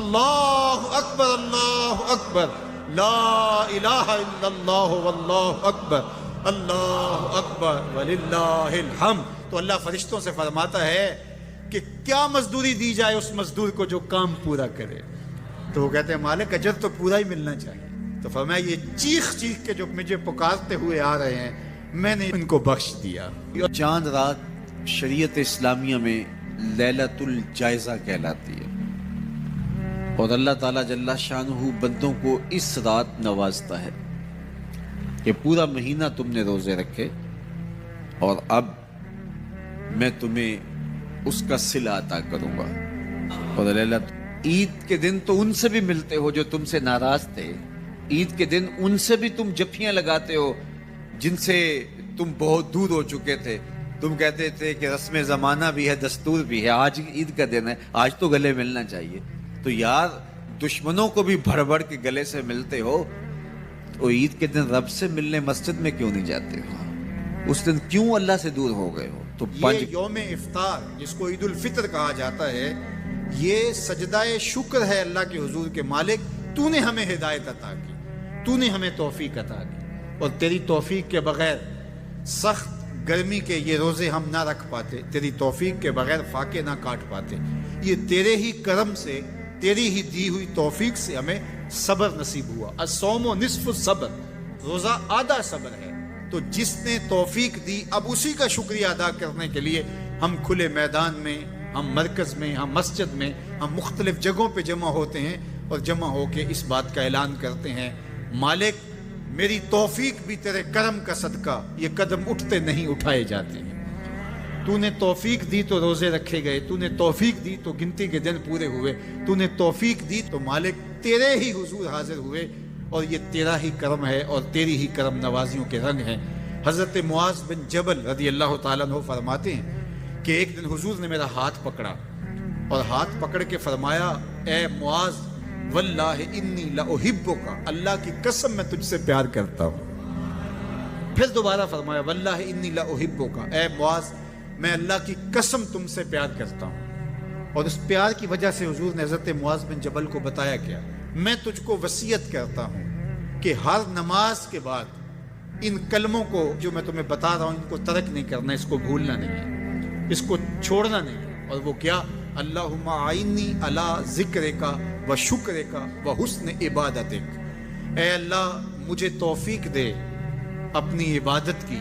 اللہ اکبر لا الہ الا اللہ واللہ اکبر اللہ اکبر وللہ الحمد. تو اللہ فرشتوں سے فرماتا ہے کہ کیا مزدوری دی جائے اس مزدور کو جو کام پورا کرے؟ تو وہ کہتے ہیں مالک اجر تو پورا ہی ملنا چاہیے. تو فرمایا یہ چیخ چیخ کے جو مجھے پکارتے ہوئے آ رہے ہیں میں نے ان کو بخش دیا. چاند رات شریعت اسلامیہ میں لیلۃ الجائزہ کہلاتی ہے، اور اللہ تعالیٰ جل شانہ بندوں کو اس رات نوازتا ہے کہ پورا مہینہ تم نے روزے رکھے اور اب میں تمہیں اس کا صلہ عطا کروں گا. اور عید کے دن تو ان سے بھی ملتے ہو جو تم سے ناراض تھے، عید کے دن ان سے بھی تم جفیاں لگاتے ہو جن سے تم بہت دور ہو چکے تھے. تم کہتے تھے کہ رسم زمانہ بھی ہے، دستور بھی ہے، آج عید کا دن ہے، آج تو گلے ملنا چاہیے. تو یار دشمنوں کو بھی بھر بھر کے گلے سے ملتے ہو، تو عید کے دن رب سے ملنے مسجد میں کیوں نہیں جاتے ہو؟ اس دن کیوں اللہ سے دور ہو گئے ہو؟ تو یہ یوم افطار جس کو عید الفطر کہا جاتا ہے، یہ سجدہ شکر ہے اللہ کے حضور کے مالک تو نے ہمیں ہدایت عطا کی، تو نے ہمیں توفیق عطا کی، اور تیری توفیق کے بغیر سخت گرمی کے یہ روزے ہم نہ رکھ پاتے، تیری توفیق کے بغیر فاقے نہ کاٹ پاتے. یہ تیرے ہی کرم سے، تیری ہی دی ہوئی توفیق سے ہمیں صبر نصیب ہوا. الصوم نصف الصبر، روزہ آدھا صبر ہے. تو جس نے توفیق دی اب اسی کا شکریہ ادا کرنے کے لیے ہم کھلے میدان میں، ہم مرکز میں، ہم مسجد میں، ہم مختلف جگہوں پہ جمع ہوتے ہیں اور جمع ہو کے اس بات کا اعلان کرتے ہیں مالک میری توفیق بھی تیرے کرم کا صدقہ یہ قدم اٹھتے نہیں اٹھائے جاتے ہیں. تو نے توفیق دی تو روزے رکھے گئے، تو نے توفیق دی تو گنتی کے دن پورے ہوئے، تو نے توفیق دی تو مالک تیرے ہی حضور حاضر ہوئے، اور یہ تیرا ہی کرم ہے اور تیری ہی کرم نوازیوں کے رنگ ہیں. حضرت معاذ بن جبل رضی اللہ تعالیٰ عنہ فرماتے ہیں کہ ایک دن حضور نے میرا ہاتھ پکڑا اور ہاتھ پکڑ کے فرمایا اے معاذ واللہ انی لأحبک، اللہ کی قسم میں تجھ سے پیار کرتا ہوں. پھر دوبارہ فرمایا واللہ انی لأحبک، اے معاذ میں اللہ کی قسم تم سے پیار کرتا ہوں. اور اس پیار کی وجہ سے حضور نے حضرت معاذ بن جبل کو بتایا کیا، میں تجھ کو وصیت کرتا ہوں کہ ہر نماز کے بعد ان کلموں کو جو میں تمہیں بتا رہا ہوں ان کو ترک نہیں کرنا، اس کو بھولنا نہیں ہے، اس کو چھوڑنا نہیں ہے. اور وہ کیا؟ اللہم اعنی علی ذکرک و شکرک و حسن عبادتک، اے اللہ مجھے توفیق دے اپنی عبادت کی،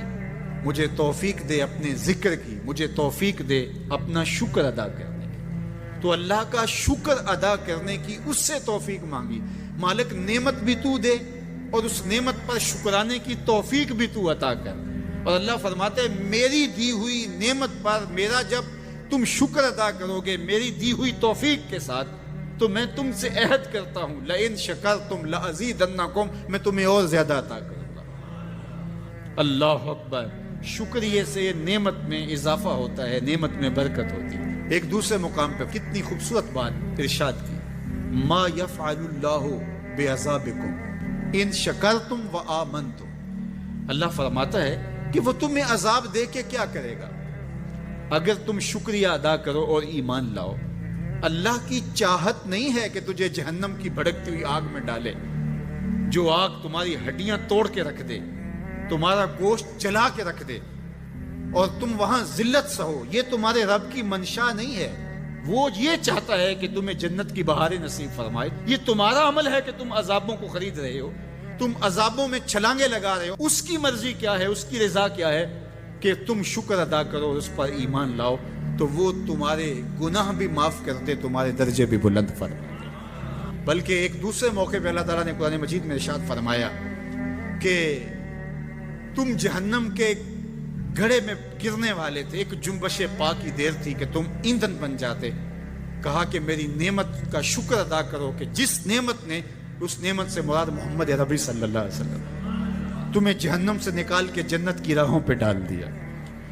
مجھے توفیق دے اپنے ذکر کی، مجھے توفیق دے اپنا شکر ادا کرنے کی. تو اللہ کا شکر ادا کرنے کی اس سے توفیق مانگی. مالک نعمت بھی تو دے اور اس نعمت پر شکرانے کی توفیق بھی تو عطا کر. اور اللہ فرماتے ہیں میری دی ہوئی نعمت پر میرا جب تم شکر ادا کرو گے میری دی ہوئی توفیق کے ساتھ تو میں تم سے عہد کرتا ہوں لئن شکرتم لازیدنکم، میں تمہیں اور زیادہ عطا کروں گا. اللہ اکبر. شکریہ سے نعمت میں اضافہ ہوتا ہے، نعمت میں برکت ہوتی ہے. ایک دوسرے مقام پہ کتنی خوبصورت بات ارشاد کی، ما یفعل اللہ بعذابکم ان شکرتم و آمنتم. اللہ فرماتا ہے کہ وہ تمہیں عذاب دے کے کیا کرے گا اگر تم شکریہ ادا کرو اور ایمان لاؤ. اللہ کی چاہت نہیں ہے کہ تجھے جہنم کی بھڑکتی ہوئی آگ میں ڈالے، جو آگ تمہاری ہڈیاں توڑ کے رکھ دے، تمہارا گوشت جلا کے رکھ دے اور تم وہاں ذلت سہو. یہ تمہارے رب کی منشا نہیں ہے. وہ یہ چاہتا ہے کہ تمہیں جنت کی بہاریں نصیب فرمائے. یہ تمہارا عمل ہے کہ تم عذابوں کو خرید رہے ہو، تم عذابوں میں چھلانگے لگا رہے ہو. اس کی مرضی کیا ہے، اس کی رضا کیا ہے کہ تم شکر ادا کرو اور اس پر ایمان لاؤ، تو وہ تمہارے گناہ بھی معاف کرتے، تمہارے درجے بھی بلند فرماتے. بلکہ ایک دوسرے موقع پہ اللہ تعالیٰ نے قرآن مجید میں ارشاد فرمایا کہ تم جہنم کے گھڑے میں گرنے والے تھے، ایک جنبش پا کی دیر تھی کہ تم ایندھن بن جاتے. کہا کہ میری نعمت کا شکر ادا کرو کہ جس نعمت نے، اس نعمت سے مراد محمد عربی صلی اللہ علیہ وسلم، تمہیں جہنم سے نکال کے جنت کی راہوں پہ ڈال دیا.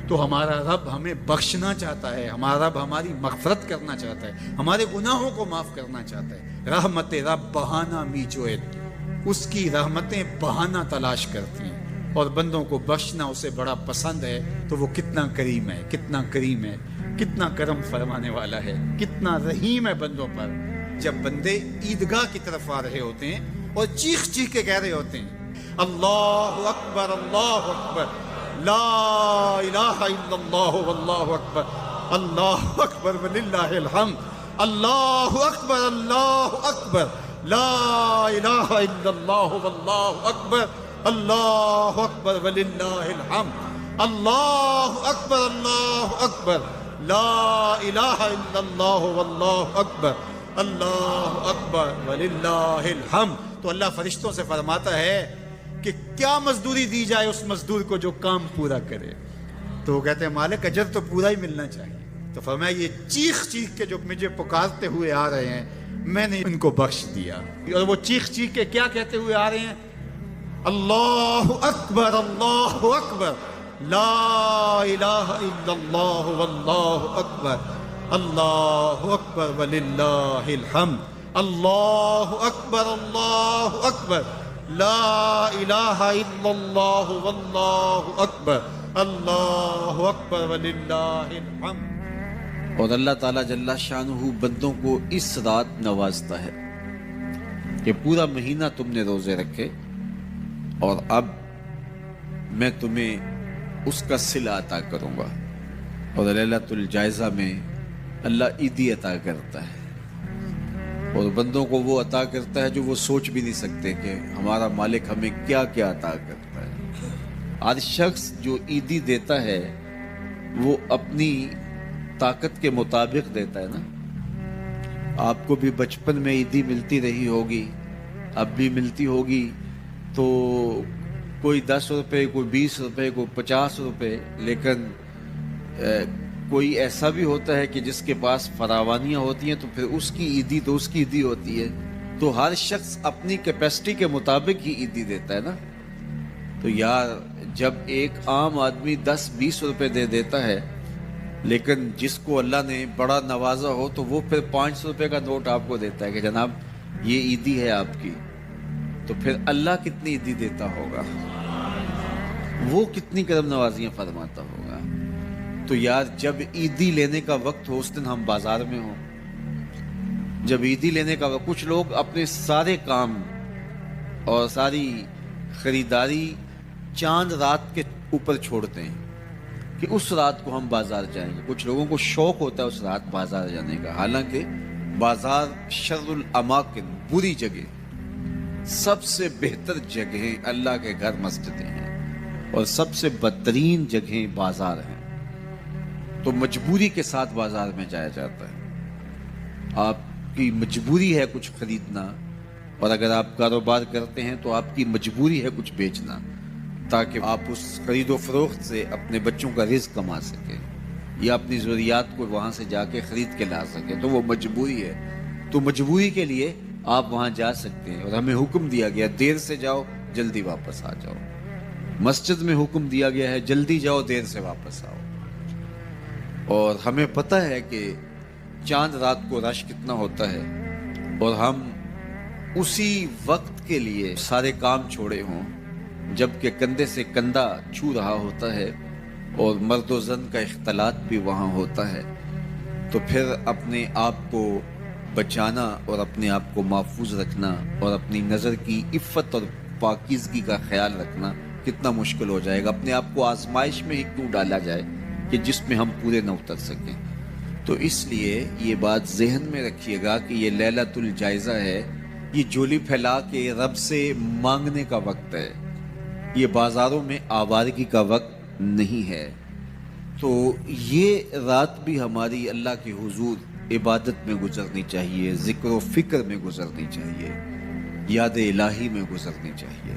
تو ہمارا رب ہمیں بخشنا چاہتا ہے، ہمارا رب ہماری مغفرت کرنا چاہتا ہے، ہمارے گناہوں کو معاف کرنا چاہتا ہے. رحمت رب بہانہ می جوید، اس کی رحمتیں بہانہ تلاش کرتی ہیں اور بندوں کو بخشنا اسے بڑا پسند ہے. تو وہ کتنا کریم ہے، کتنا کریم ہے، کتنا کرم فرمانے والا ہے، کتنا رحیم ہے بندوں پر. جب بندے عیدگاہ کی طرف آ رہے ہوتے ہیں اور چیخ چیخ کے کہہ رہے ہوتے ہیں اللہ اکبر لا الہ الا اللہ واللہ اکبر اللہ اکبر وللہ الحمد اللہ اکبر لا الہ الا اللہ واللہ اکبر اللہ اکبر وللہ الحمد اللہ اکبر لا الہ الا اللہ واللہ اکبر اللہ اکبر وللہ الحمد. تو اللہ فرشتوں سے فرماتا ہے کہ کیا مزدوری دی جائے اس مزدور کو جو کام پورا کرے. تو وہ کہتے ہیں مالک اجر تو پورا ہی ملنا چاہیے. تو فرمایا یہ چیخ چیخ کے جو مجھے پکارتے ہوئے آ رہے ہیں میں نے ان کو بخش دیا. اور وہ چیخ چیخ کے کیا کہتے ہوئے آ رہے ہیں اللہ اکبر لا الہ الا اللہ واللہ اکبر اللہ اکبر وللہ الحمد اللہ اکبر لا الہ الا اللہ واللہ اکبر اللہ اکبر وللہ الحمد. اور اللہ تعالیٰ جل شانہ بندوں کو اس رات نوازتا ہے کہ پورا مہینہ تم نے روزے رکھے اور اب میں تمہیں اس کا صلہ عطا کروں گا. اور لیلۃ الجائزہ میں اللہ عیدی عطا کرتا ہے اور بندوں کو وہ عطا کرتا ہے جو وہ سوچ بھی نہیں سکتے کہ ہمارا مالک ہمیں کیا کیا عطا کرتا ہے. ہر شخص جو عیدی دیتا ہے وہ اپنی طاقت کے مطابق دیتا ہے نا. آپ کو بھی بچپن میں عیدی ملتی رہی ہوگی, اب بھی ملتی ہوگی, تو کوئی 10 روپے, کوئی 20 روپے, کوئی 50 روپے, لیکن کوئی ایسا بھی ہوتا ہے کہ جس کے پاس فراوانیاں ہوتی ہیں تو پھر اس کی عیدی تو اس کی عیدی ہوتی ہے. تو ہر شخص اپنی کیپیسٹی کے مطابق ہی عیدی دیتا ہے نا. تو یار جب ایک عام آدمی 10-20 روپے دے دیتا ہے لیکن جس کو اللہ نے بڑا نوازا ہو تو وہ پھر 500 روپے کا نوٹ آپ کو دیتا ہے کہ جناب یہ عیدی ہے آپ کی, تو پھر اللہ کتنی عیدی دیتا ہوگا, وہ کتنی کرم نوازیاں فرماتا ہوگا. تو یار جب عیدی لینے کا وقت ہو اس دن ہم بازار میں ہوں, جب عیدی لینے کا وقت, کچھ لوگ اپنے سارے کام اور ساری خریداری چاند رات کے اوپر چھوڑتے ہیں کہ اس رات کو ہم بازار جائیں گے. کچھ لوگوں کو شوق ہوتا ہے اس رات بازار جانے کا, حالانکہ بازار شر الاماکن, بری جگہ, سب سے بہتر جگہیں اللہ کے گھر مسجدیں ہیں اور سب سے بدترین جگہیں بازار ہیں. تو مجبوری کے ساتھ بازار میں جایا جاتا ہے. آپ کی مجبوری ہے کچھ خریدنا, اور اگر آپ کاروبار کرتے ہیں تو آپ کی مجبوری ہے کچھ بیچنا تاکہ آپ اس خرید و فروخت سے اپنے بچوں کا رزق کما سکیں یا اپنی ضروریات کو وہاں سے جا کے خرید کے لا سکیں. تو وہ مجبوری ہے. تو مجبوری کے لیے آپ وہاں جا سکتے ہیں, اور ہمیں حکم دیا گیا دیر سے جاؤ جلدی واپس آ جاؤ. مسجد میں حکم دیا گیا ہے جلدی جاؤ دیر سے واپس آؤ. اور ہمیں پتہ ہے کہ چاند رات کو رش کتنا ہوتا ہے, اور ہم اسی وقت کے لیے سارے کام چھوڑے ہوں جبکہ کندھے سے کندھا چھو رہا ہوتا ہے اور مرد و زن کا اختلاط بھی وہاں ہوتا ہے. تو پھر اپنے آپ کو بچانا اور اپنے آپ کو محفوظ رکھنا اور اپنی نظر کی عفت اور پاکیزگی کا خیال رکھنا کتنا مشکل ہو جائے گا. اپنے آپ کو آزمائش میں ہی کیوں ڈالا جائے کہ جس میں ہم پورے نہ اتر سکیں. تو اس لیے یہ بات ذہن میں رکھیے گا کہ یہ لیلۃ الجائزہ ہے, یہ جولی پھیلا کے رب سے مانگنے کا وقت ہے, یہ بازاروں میں آوارگی کا وقت نہیں ہے. تو یہ رات بھی ہماری اللہ کے حضور عبادت میں گزرنی چاہیے, ذکر و فکر میں گزرنی چاہیے, یاد الہی میں گزرنی چاہیے.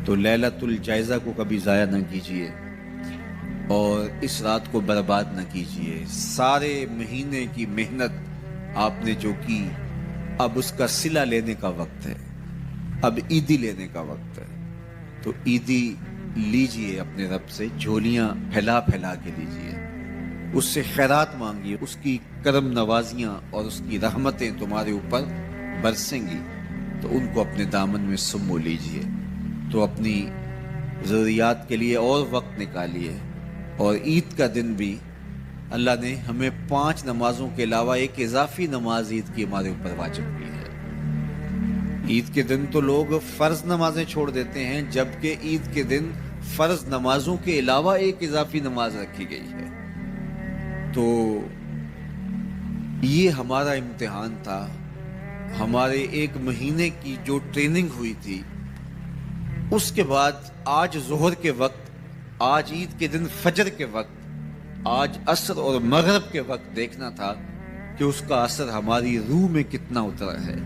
تو لیلۃ الجائزہ کو کبھی ضائع نہ کیجیے اور اس رات کو برباد نہ کیجیے. سارے مہینے کی محنت آپ نے جو کی, اب اس کا صلہ لینے کا وقت ہے, اب عیدی لینے کا وقت ہے. تو عیدی لیجئے اپنے رب سے, جھولیاں پھیلا پھیلا کے لیجئے, اس سے خیرات مانگیے, اس کی کرم نوازیاں اور اس کی رحمتیں تمہارے اوپر برسیں گی تو ان کو اپنے دامن میں سمو لیجئے. تو اپنی ضروریات کے لیے اور وقت نکالیے, اور عید کا دن بھی اللہ نے ہمیں 5 نمازوں کے علاوہ ایک اضافی نماز عید کی ہمارے اوپر واجب کی ہے۔ عید کے دن تو لوگ فرض نمازیں چھوڑ دیتے ہیں، جبکہ عید کے دن فرض نمازوں کے علاوہ ایک اضافی نماز رکھی گئی ہے۔ تو یہ ہمارا امتحان تھا، ہمارے 1 مہینے کی جو ٹریننگ ہوئی تھی، اس کے بعد آج ظہر کے وقت، آج عید کے دن فجر کے وقت، آج عصر اور مغرب کے وقت دیکھنا تھا کہ اس کا اثر ہماری روح میں کتنا اترا ہے۔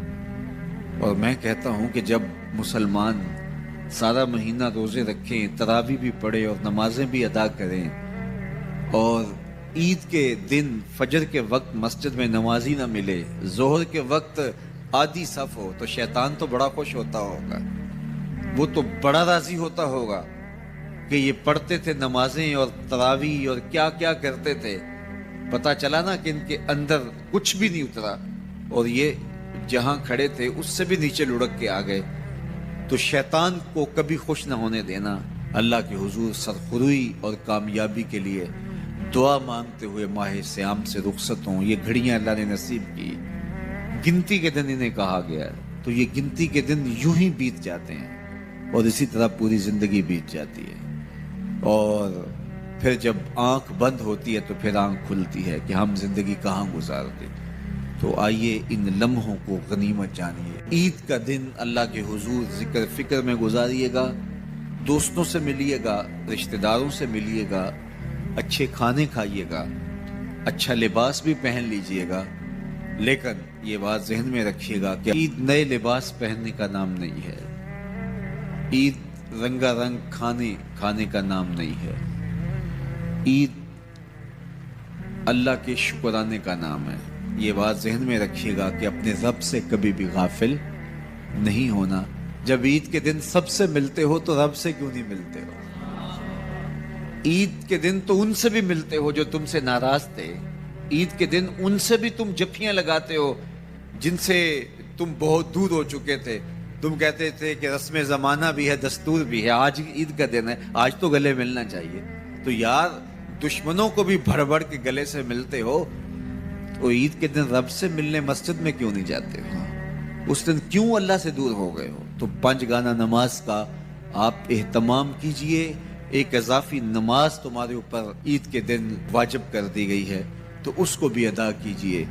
اور میں کہتا ہوں کہ جب مسلمان سارا مہینہ روزے رکھیں، تراویح بھی پڑھیں اور نمازیں بھی ادا کریں، اور عید کے دن فجر کے وقت مسجد میں نمازی نہ ملے، ظہر کے وقت آدھی صف ہو، تو شیطان تو بڑا خوش ہوتا ہوگا، وہ تو بڑا راضی ہوتا ہوگا کہ یہ پڑھتے تھے نمازیں اور تراویح اور کیا کیا کرتے تھے، پتہ چلا نا کہ ان کے اندر کچھ بھی نہیں اترا، اور یہ جہاں کھڑے تھے اس سے بھی نیچے لڑک کے آ گئے۔ تو شیطان کو کبھی خوش نہ ہونے دینا، اللہ کے حضور سرخروئی اور کامیابی کے لیے دعا مانگتے ہوئے ماہ صیام سے رخصت ہوں۔ یہ گھڑیاں اللہ نے نصیب کی، گنتی کے دن انہیں کہا گیا ہے، تو یہ گنتی کے دن یوں ہی بیت جاتے ہیں اور اسی طرح پوری زندگی بیت جاتی ہے، اور پھر جب آنکھ بند ہوتی ہے تو پھر آنکھ کھلتی ہے کہ ہم زندگی کہاں گزار دیں۔ تو آئیے ان لمحوں کو غنیمت جانیے۔ عید کا دن اللہ کے حضور ذکر فکر میں گزاریے گا، دوستوں سے ملیے گا، رشتہ داروں سے ملیے گا، اچھے کھانے کھائیے گا، اچھا لباس بھی پہن لیجئے گا، لیکن یہ بات ذہن میں رکھیے گا کہ عید نئے لباس پہننے کا نام نہیں ہے، عید رنگا رنگ کھانے کا نام نہیں ہے، عید اللہ کے شکرانے کا نام ہے۔ یہ بات ذہن میں رکھیے گا کہ اپنے رب سے کبھی بھی غافل نہیں ہونا۔ جب عید کے دن سب سے ملتے ہو تو رب سے کیوں نہیں ملتے ہو؟ عید کے دن تو ان سے بھی ملتے ہو جو تم سے ناراض تھے، عید کے دن ان سے بھی تم جفیاں لگاتے ہو جن سے تم بہت دور ہو چکے تھے۔ تم کہتے تھے کہ رسم زمانہ بھی ہے، دستور بھی ہے، آج عید کا دن ہے، آج تو گلے ملنا چاہیے۔ تو یار دشمنوں کو بھی بھر بھر کے گلے سے ملتے ہو، تو عید کے دن رب سے ملنے مسجد میں کیوں نہیں جاتے ہو؟ اس دن کیوں اللہ سے دور ہو گئے ہو؟ تو 5 گانا نماز کا آپ اہتمام کیجئے۔ ایک اضافی نماز تمہارے اوپر عید کے دن واجب کر دی گئی ہے، تو اس کو بھی ادا کیجئے۔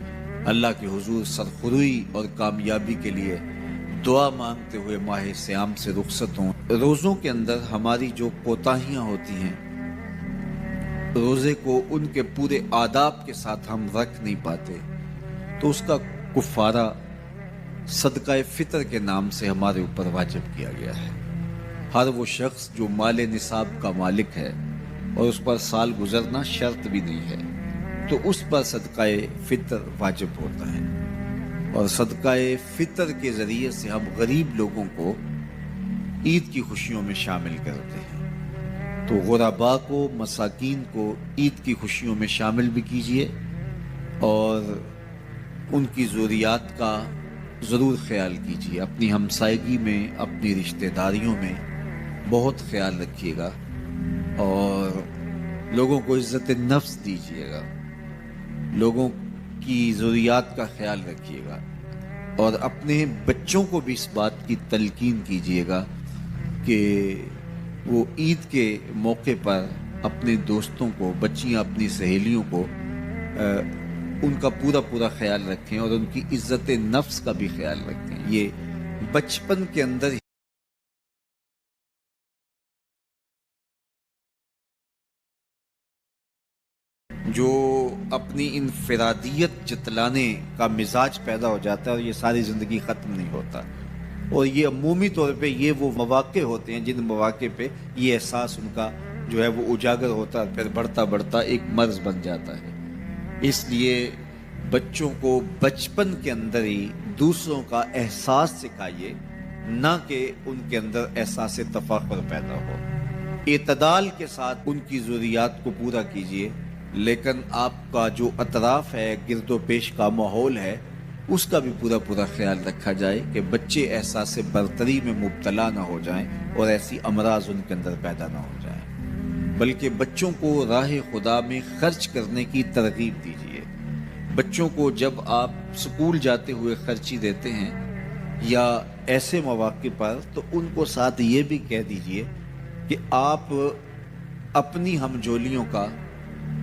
اللہ کے حضور سرخروئی اور کامیابی کے لیے دعا مانگتے ہوئے ماہ صیام سے رخصت ہوں۔ روزوں کے اندر ہماری جو کوتاہیاں ہوتی ہیں، روزے کو ان کے پورے آداب کے ساتھ ہم رکھ نہیں پاتے، تو اس کا کفارہ صدقہ فطر کے نام سے ہمارے اوپر واجب کیا گیا ہے۔ ہر وہ شخص جو مال نصاب کا مالک ہے اور اس پر سال گزرنا شرط بھی نہیں ہے، تو اس پر صدقہ فطر واجب ہوتا ہے، اور صدقہ فطر کے ذریعے سے ہم غریب لوگوں کو عید کی خوشیوں میں شامل کرتے ہیں۔ تو غرباء کو، مساکین کو عید کی خوشیوں میں شامل بھی کیجئے، اور ان کی ضروریات کا ضرور خیال کیجئے۔ اپنی ہمسائیگی میں، اپنی رشتہ داریوں میں بہت خیال رکھیے گا، اور لوگوں کو عزت نفس دیجیے گا، لوگوں کی ضروریات کا خیال رکھیے گا، اور اپنے بچوں کو بھی اس بات کی تلقین کیجیے گا کہ وہ عید کے موقع پر اپنے دوستوں کو، بچیاں اپنی سہیلیوں کو ان کا پورا خیال رکھیں، اور ان کی عزت نفس کا بھی خیال رکھیں۔ یہ بچپن کے اندر جو اپنی انفرادیت جتلانے کا مزاج پیدا ہو جاتا ہے، اور یہ ساری زندگی ختم نہیں ہوتا، اور یہ عمومی طور پہ یہ وہ مواقع ہوتے ہیں جن مواقع پہ یہ احساس ان کا جو ہے وہ اجاگر ہوتا ہے، پھر بڑھتا ایک مرض بن جاتا ہے۔ اس لیے بچوں کو بچپن کے اندر ہی دوسروں کا احساس سکھائیے، نہ کہ ان کے اندر احساس تفاخر پیدا ہو۔ اعتدال کے ساتھ ان کی ضروریات کو پورا کیجیے، لیکن آپ کا جو اطراف ہے، گرد و پیش کا ماحول ہے، اس کا بھی پورا خیال رکھا جائے کہ بچے احساس برتری میں مبتلا نہ ہو جائیں اور ایسی امراض ان کے اندر پیدا نہ ہو جائیں۔ بلکہ بچوں کو راہ خدا میں خرچ کرنے کی ترغیب دیجیے۔ بچوں کو جب آپ سکول جاتے ہوئے خرچی دیتے ہیں یا ایسے مواقع پر، تو ان کو ساتھ یہ بھی کہہ دیجیے کہ آپ اپنی ہمجولیوں کا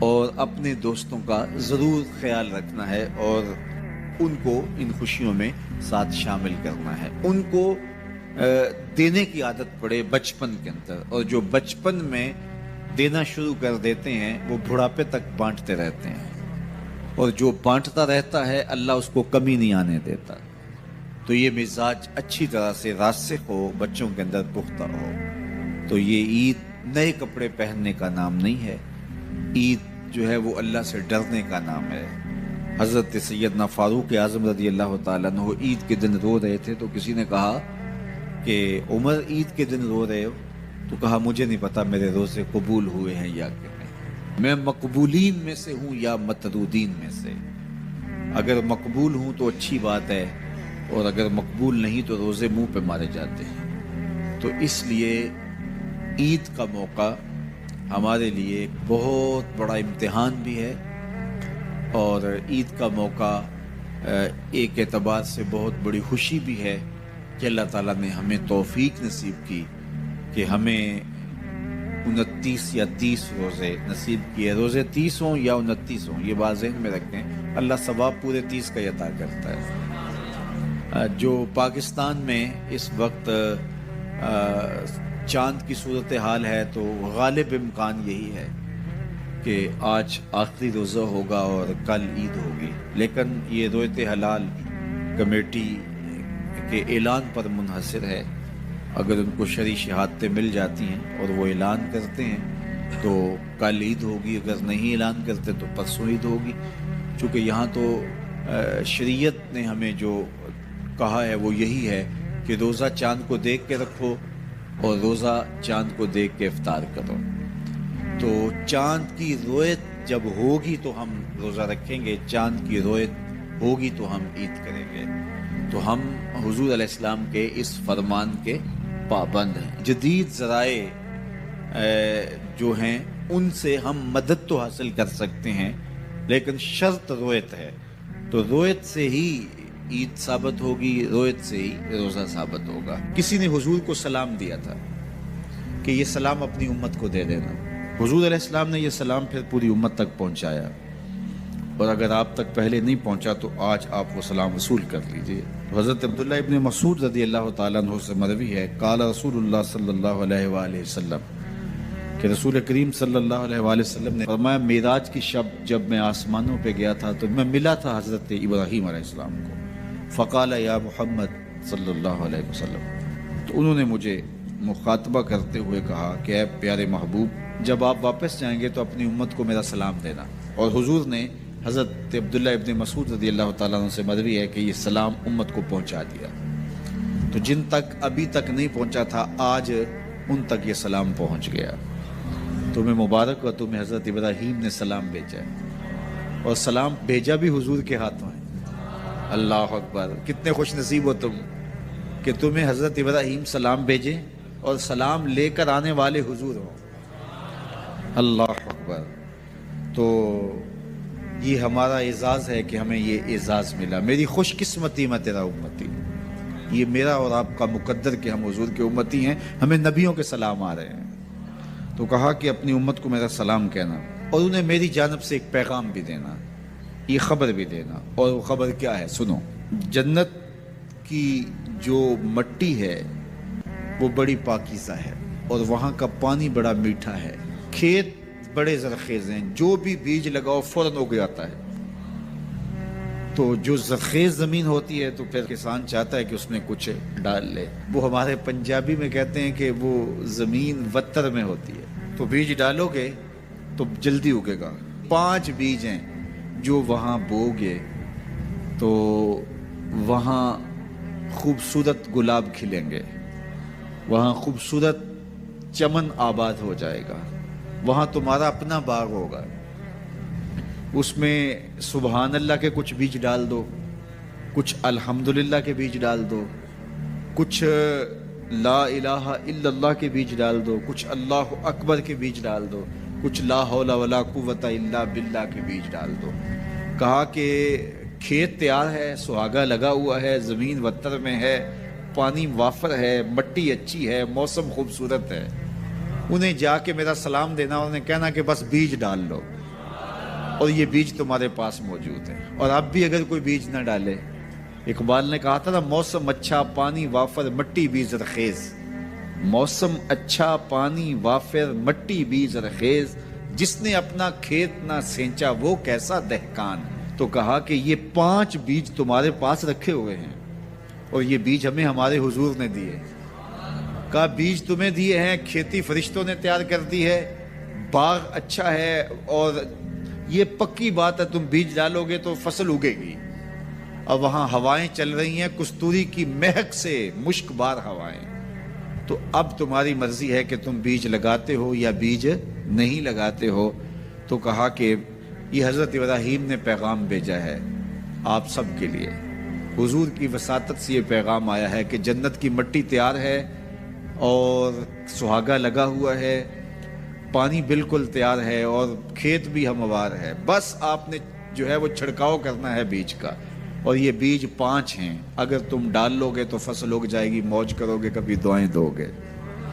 اور اپنے دوستوں کا ضرور خیال رکھنا ہے اور ان کو ان خوشیوں میں ساتھ شامل کرنا ہے۔ ان کو دینے کی عادت پڑے بچپن کے اندر، اور جو بچپن میں دینا شروع کر دیتے ہیں وہ بڑھاپے تک بانٹتے رہتے ہیں، اور جو بانٹتا رہتا ہے اللہ اس کو کمی نہیں آنے دیتا۔ تو یہ مزاج اچھی طرح سے راسخ ہو، بچوں کے اندر پختہ ہو۔ تو یہ عید نئے کپڑے پہننے کا نام نہیں ہے، عید جو ہے وہ اللہ سے ڈرنے کا نام ہے۔ حضرت سیدنا فاروق اعظم رضی اللہ تعالیٰ عنہ عید کے دن رو رہے تھے، تو کسی نے کہا کہ عمر عید کے دن رو رہے ہو؟ تو کہا مجھے نہیں پتا میرے روزے قبول ہوئے ہیں یا کہ نہیں، میں مقبولین میں سے ہوں یا مطرودین میں سے۔ اگر مقبول ہوں تو اچھی بات ہے، اور اگر مقبول نہیں تو روزے منہ پہ مارے جاتے ہیں۔ تو اس لیے عید کا موقع ہمارے لیے ایک بہت بڑا امتحان بھی ہے، اور عید کا موقع ایک اعتبار سے بہت بڑی خوشی بھی ہے کہ اللہ تعالیٰ نے ہمیں توفیق نصیب کی کہ ہمیں 29 یا 30 روزے نصیب کیے۔ روزے 30 ہوں یا 29 ہوں، یہ بات ذہن میں رکھیں، اللہ ثواب پورے 30 کا عطا کرتا ہے۔ جو پاکستان میں اس وقت چاند کی صورتحال ہے، تو غالب امکان یہی ہے کہ آج آخری روزہ ہوگا اور کل عید ہوگی، لیکن یہ رویت حلال کمیٹی کے اعلان پر منحصر ہے۔ اگر ان کو شرعی شہادتیں مل جاتی ہیں اور وہ اعلان کرتے ہیں تو کل عید ہوگی، اگر نہیں اعلان کرتے تو پرسوں عید ہوگی۔ چونکہ یہاں تو شریعت نے ہمیں جو کہا ہے وہ یہی ہے کہ روزہ چاند کو دیکھ کے رکھو اور روزہ چاند کو دیکھ کے افطار کرو۔ تو چاند کی رویت جب ہوگی تو ہم روزہ رکھیں گے، چاند کی رویت ہوگی تو ہم عید کریں گے۔ تو ہم حضور علیہ السلام کے اس فرمان کے پابند ہیں۔ جدید ذرائع جو ہیں ان سے ہم مدد تو حاصل کر سکتے ہیں، لیکن شرط رویت ہے، تو رویت سے ہی عید ثابت ہوگی، رویت سے ہی روزہ ثابت ہوگا۔ کسی نے حضور کو سلام دیا تھا کہ یہ سلام اپنی امت کو دے دینا۔ حضور علیہ السلام نے یہ سلام پھر پوری امت تک پہنچایا، اور اگر آپ تک پہلے نہیں پہنچا تو آج آپ وہ سلام وصول کر لیجئے۔ حضرت عبداللہ ابن مسعود رضی اللہ تعالیٰ عنہ سے مروی ہے، قال رسول اللہ صلی اللہ علیہ وآلہ وسلم، کہ رسول کریم صلی اللہ علیہ وآلہ وسلم نے فرمایا معراج کی شب جب میں آسمانوں پہ گیا تھا تو میں ملا تھا حضرت ابراہیم علیہ السلام کو، فقال یا محمد صلی اللہ علیہ وسلم، تو انہوں نے مجھے مخاطبہ کرتے ہوئے کہا کہ اے پیارے محبوب، جب آپ واپس جائیں گے تو اپنی امت کو میرا سلام دینا۔ اور حضور نے حضرت عبداللہ ابن مسعود رضی اللہ تعالیٰ عنہ سے مروی ہے کہ یہ سلام امت کو پہنچا دیا۔ تو جن تک ابھی تک نہیں پہنچا تھا آج ان تک یہ سلام پہنچ گیا۔ تمہیں مبارک ہو، تمہیں حضرت ابراہیم نے سلام بھیجا ہے، اور سلام بھیجا بھی حضور کے ہاتھوں ہے۔ اللہ اکبر، کتنے خوش نصیب ہو تم کہ تمہیں حضرت ابراہیم سلام بھیجے اور سلام لے کر آنے والے حضور ہوں۔ اللہ اکبر۔ تو یہ ہمارا اعزاز ہے کہ ہمیں یہ اعزاز ملا۔ میری خوش قسمتی میں تیرا امتی، یہ میرا اور آپ کا مقدر کہ ہم حضور کے امتی ہیں، ہمیں نبیوں کے سلام آ رہے ہیں۔ تو کہا کہ اپنی امت کو میرا سلام کہنا، اور انہیں میری جانب سے ایک پیغام بھی دینا، یہ خبر بھی دینا۔ اور وہ خبر کیا ہے؟ سنو، جنت کی جو مٹی ہے وہ بڑی پاکیزہ ہے، اور وہاں کا پانی بڑا میٹھا ہے، کھیت بڑے زرخیز ہیں، جو بھی بیج لگاؤ فوراً اگ جاتا ہے۔ تو جو زرخیز زمین ہوتی ہے تو پھر کسان چاہتا ہے کہ اس میں کچھ ڈال لے۔ وہ ہمارے پنجابی میں کہتے ہیں کہ وہ زمین وتر میں ہوتی ہے، تو بیج ڈالو گے تو جلدی اگے گا۔ 5 بیج ہیں جو وہاں بو گے تو وہاں خوبصورت گلاب کھلیں گے، وہاں خوبصورت چمن آباد ہو جائے گا، وہاں تمہارا اپنا باغ ہوگا۔ اس میں سبحان اللہ کے کچھ بیج ڈال دو، کچھ الحمدللہ کے بیج ڈال دو، کچھ لا الہ الا اللہ کے بیج ڈال دو، کچھ اللہ اکبر کے بیج ڈال دو، کچھ لا حول ولا قوت الا باللہ کے بیج ڈال دو۔ کہا کہ کھیت تیار ہے، سہاگا لگا ہوا ہے، زمین وتر میں ہے، پانی وافر ہے، مٹی اچھی ہے، موسم خوبصورت ہے، انہیں جا کے میرا سلام دینا، انہیں کہنا کہ بس بیج ڈال لو، اور یہ بیج تمہارے پاس موجود ہے۔ اور اب بھی اگر کوئی بیج نہ ڈالے، اقبال نے کہا تھا نا، موسم اچھا پانی وافر مٹی بھی زرخیز، موسم اچھا پانی وافر مٹی بھی زرخیز، جس نے اپنا کھیت نہ سینچا وہ کیسا دہقان۔ تو کہا کہ یہ 5 بیج تمہارے پاس رکھے ہوئے ہیں، اور یہ بیج ہمیں ہمارے حضور نے دیے۔ کہا بیج تمہیں دیے ہیں، کھیتی فرشتوں نے تیار کر دی ہے، باغ اچھا ہے، اور یہ پکی بات ہے تم بیج ڈالو گے تو فصل اگے گی۔ اور وہاں ہوائیں چل رہی ہیں کستوری کی مہک سے، مشک بار ہوائیں۔ تو اب تمہاری مرضی ہے کہ تم بیج لگاتے ہو یا بیج نہیں لگاتے ہو۔ تو کہا کہ یہ حضرت ابراہیم نے پیغام بھیجا ہے آپ سب کے لیے، حضور کی وساطت سے یہ پیغام آیا ہے کہ جنت کی مٹی تیار ہے، اور سہاگا لگا ہوا ہے، پانی بالکل تیار ہے، اور کھیت بھی ہموار ہے، بس آپ نے جو ہے وہ چھڑکاؤ کرنا ہے بیج کا۔ اور یہ بیج 5 ہیں، اگر تم ڈال لو گے تو فصل اگ جائے گی، موج کرو گے، کبھی دعائیں دو گے۔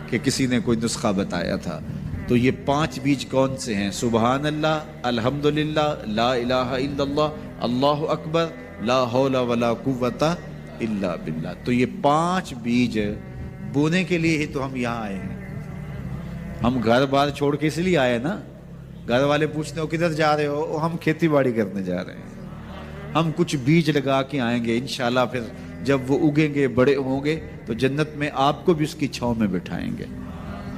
کہ کسی نے کوئی نسخہ بتایا تھا۔ تو یہ 5 بیج کون سے ہیں؟ سبحان اللہ، الحمدللہ، لا الہ الا اللہ، اللہ اکبر، لا حول ولا قوت الا باللہ۔ تو یہ 5 بیج بونے کے لیے ہی تو ہم یہاں آئے ہیں۔ ہم گھر بار چھوڑ کے اس لیے آئے نا، گھر والے پوچھتے ہو کدھر جا رہے ہو، ہم کھیتی باڑی کرنے جا رہے ہیں۔ ہم کچھ بیج لگا کے آئیں گے انشاءاللہ، پھر جب وہ اگیں گے، بڑے ہوں گے، تو جنت میں آپ کو بھی اس کی چھاؤں میں بٹھائیں گے۔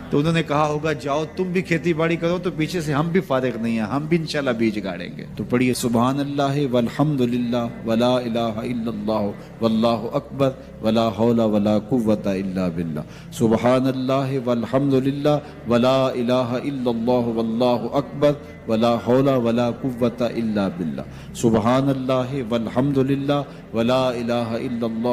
تو انہوں نے کہا ہوگا جاؤ تم بھی کھیتی باڑی کرو، تو پیچھے سے ہم بھی فارغ نہیں ہیں، ہم بھی انشاءاللہ بیج گاڑیں گے۔ تو پڑھیے سبحان اللہ والحمدللہ ولا الہ الا اللہ واللہ اکبر ولا حول ولا قوت الا باللہ۔ سبحان اللہ والحمدللہ ولا الہ الا اللہ واللہ اکبر ولا حول ولا قوت الا باللہ۔ سبحان اللہ والحمدللہ ولا الہ الا اللہ